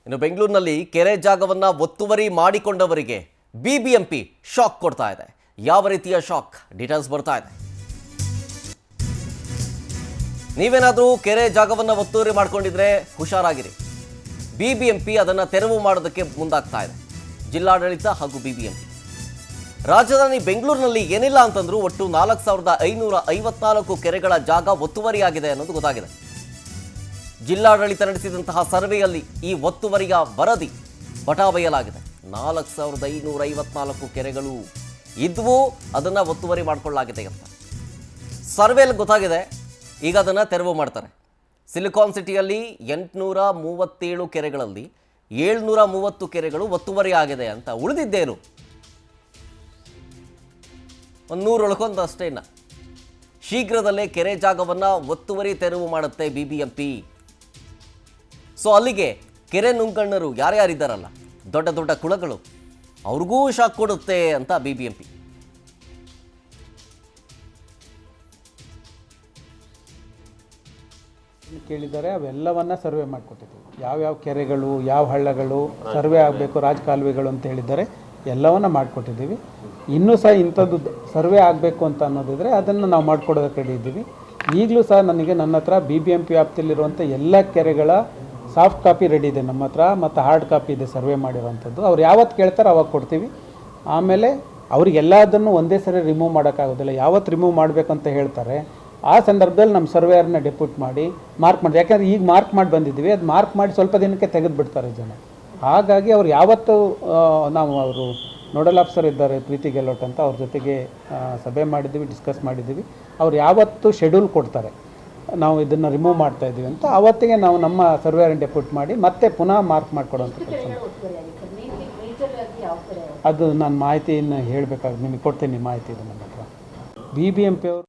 ಇನ್ನು ಬೆಂಗಳೂರಿನಲ್ಲಿ ಕೆರೆ ಜಾಗವನ್ನು ಒತ್ತುವರಿ ಮಾಡಿಕೊಂಡವರಿಗೆ ಬಿಬಿಎಂಪಿ ಶಾಕ್ ಕೊಡ್ತಾ ಇದೆ. ಯಾವ ರೀತಿಯ ಶಾಕ್ ಡೀಟೇಲ್ಸ್ ಬರ್ತಾ ಇದೆ. ನೀವೇನಾದರೂ ಕೆರೆ ಜಾಗವನ್ನು ಒತ್ತುವರಿ ಮಾಡಿಕೊಂಡಿದ್ರೆ ಹುಷಾರಾಗಿರಿ. ಬಿಬಿಎಂಪಿ ಅದನ್ನು ತೆರವು ಮಾಡೋದಕ್ಕೆ ಮುಂದಾಗ್ತಾ ಇದೆ. ಜಿಲ್ಲಾಡಳಿತ ಹಾಗೂ ಬಿಬಿಎಂಪಿ. ರಾಜಧಾನಿ ಬೆಂಗಳೂರಿನಲ್ಲಿ ಏನಿಲ್ಲ ಅಂತಂದ್ರೂ ಒಟ್ಟು 4554 ಕೆರೆಗಳ ಜಾಗ ಒತ್ತುವರಿಯಾಗಿದೆ ಅನ್ನೋದು ಗೊತ್ತಾಗಿದೆ. ಜಿಲ್ಲಾಡಳಿತ ನಡೆಸಿದಂತಹ ಸರ್ವೆಯಲ್ಲಿ ಈ ಒತ್ತುವರಿಯ ವರದಿ ಬಟಾಬಯಲಾಗಿದೆ. 4554 ಕೆರೆಗಳು ಇದ್ವು, ಅದನ್ನು ಒತ್ತುವರಿ ಮಾಡಿಕೊಳ್ಳಲಾಗಿದೆ ಅಂತ ಸರ್ವೆಯಲ್ಲಿ ಗೊತ್ತಾಗಿದೆ. ಈಗ ಅದನ್ನು ತೆರವು ಮಾಡ್ತಾರೆ. ಸಿಲಿಕಾನ್ ಸಿಟಿಯಲ್ಲಿ 837 ಕೆರೆಗಳಲ್ಲಿ 730 ಕೆರೆಗಳು ಒತ್ತುವರಿ ಆಗಿದೆ ಅಂತ. ಉಳಿದಿದ್ದೇನು ಒಂದು 100 ಉಳ್ಕೊಂತ ಅಷ್ಟೇ. ಇನ್ನು ಶೀಘ್ರದಲ್ಲೇ ಕೆರೆ ಜಾಗವನ್ನು ಒತ್ತುವರಿ ತೆರವು ಮಾಡುತ್ತೆ ಬಿಬಿಎಂಪಿ. ಸೊ ಅಲ್ಲಿಗೆ ಕೆರೆ ನುಂಗಣ್ಣರು ಯಾರ್ಯಾರಿದ್ದಾರಲ್ಲ, ದೊಡ್ಡ ದೊಡ್ಡ ಕುಳಗಳು, ಅವ್ರಿಗೂ ಶಾಕ್ ಕೊಡುತ್ತೆ ಅಂತ ಬಿಬಿಎಂಪಿ. ಕೇಳಿದ್ದಾರೆ, ಅವೆಲ್ಲವನ್ನ ಸರ್ವೆ ಮಾಡಿಕೊಟ್ಟಿದ್ದೀವಿ. ಯಾವ್ಯಾವ ಕೆರೆಗಳು, ಯಾವ ಹಳ್ಳಗಳು ಸರ್ವೆ ಆಗಬೇಕು, ರಾಜಕಾಲುವೆಗಳು ಅಂತ ಹೇಳಿದ್ದಾರೆ, ಎಲ್ಲವನ್ನ ಮಾಡಿಕೊಟ್ಟಿದ್ದೀವಿ. ಇನ್ನೂ ಸಹ ಇಂಥದ್ದು ಸರ್ವೆ ಆಗಬೇಕು ಅಂತ ಅನ್ನೋದಿದ್ರೆ ಅದನ್ನು ನಾವು ಮಾಡಿಕೊಡೋದಕ್ಕೆ ರೆಡಿ ಇದ್ದೀವಿ. ಈಗಲೂ ಸಹ ನನ್ನ ಹತ್ರ BBMP ವ್ಯಾಪ್ತಿಯಲ್ಲಿರುವಂಥ ಎಲ್ಲ ಕೆರೆಗಳ ಸಾಫ್ಟ್ ಕಾಪಿ ರೆಡಿ ಇದೆ ನಮ್ಮ ಹತ್ರ, ಮತ್ತು ಹಾರ್ಡ್ ಕಾಪಿ ಇದೆ ಸರ್ವೆ ಮಾಡಿರೋವಂಥದ್ದು. ಅವ್ರು ಯಾವತ್ತು ಕೇಳ್ತಾರೆ ಅವಾಗ ಕೊಡ್ತೀವಿ. ಆಮೇಲೆ ಅವ್ರಿಗೆಲ್ಲದನ್ನು ಒಂದೇ ಸರಿ ರಿಮೂವ್ ಮಾಡೋಕ್ಕಾಗೋದಿಲ್ಲ. ಯಾವತ್ತು ರಿಮೂವ್ ಮಾಡಬೇಕಂತ ಹೇಳ್ತಾರೆ ಆ ಸಂದರ್ಭದಲ್ಲಿ ನಮ್ಮ ಸರ್ವೇಯರ್ನ ಡೆಪ್ಯೂಟ್ ಮಾಡಿ ಮಾರ್ಕ್ ಮಾಡಿ. ಯಾಕಂದರೆ ಈಗ ಮಾರ್ಕ್ ಮಾಡಿ ಬಂದಿದ್ದೀವಿ, ಅದು ಮಾರ್ಕ್ ಮಾಡಿ ಸ್ವಲ್ಪ ದಿನಕ್ಕೆ ತೆಗೆದು ಬಿಡ್ತಾರೆ ಜನ. ಹಾಗಾಗಿ ಅವ್ರು ಯಾವತ್ತು ನಾವು ಅವರು ನೋಡಲ್ ಆಫೀಸರ್ ಇದ್ದಾರೆ ಪ್ರೀತಿ ಗೆಲೋಟ್ ಅಂತ, ಅವ್ರ ಜೊತೆಗೆ ಸಭೆ ಮಾಡಿದ್ದೀವಿ, ಡಿಸ್ಕಸ್ ಮಾಡಿದ್ದೀವಿ. ಅವ್ರು ಯಾವತ್ತು ಶೆಡ್ಯೂಲ್ ಕೊಡ್ತಾರೆ ನಾವು ಇದನ್ನು ರಿಮೂವ್ ಮಾಡ್ತಾ ಇದ್ದೀವಿ ಅಂತ, ಆವತ್ತಿಗೆ ನಾವು ನಮ್ಮ ಸರ್ವೇಯರ್ನ ಡೆಪ್ಯೂಟ್ ಮಾಡಿ ಮತ್ತೆ ಪುನಃ ಮಾರ್ಕ್ ಮಾಡಿಕೊಡುವಂಥ ಕೆಲಸ. ಅದು ನಾನು ಮಾಹಿತಿಯನ್ನು ಹೇಳಬೇಕಾದ್ರೆ ನಿಮಗೆ ಕೊಡ್ತೀನಿ. ಮಾಹಿತಿ ಇದೆ ನಮ್ಮ ಹತ್ರ. BBMP ಅವರು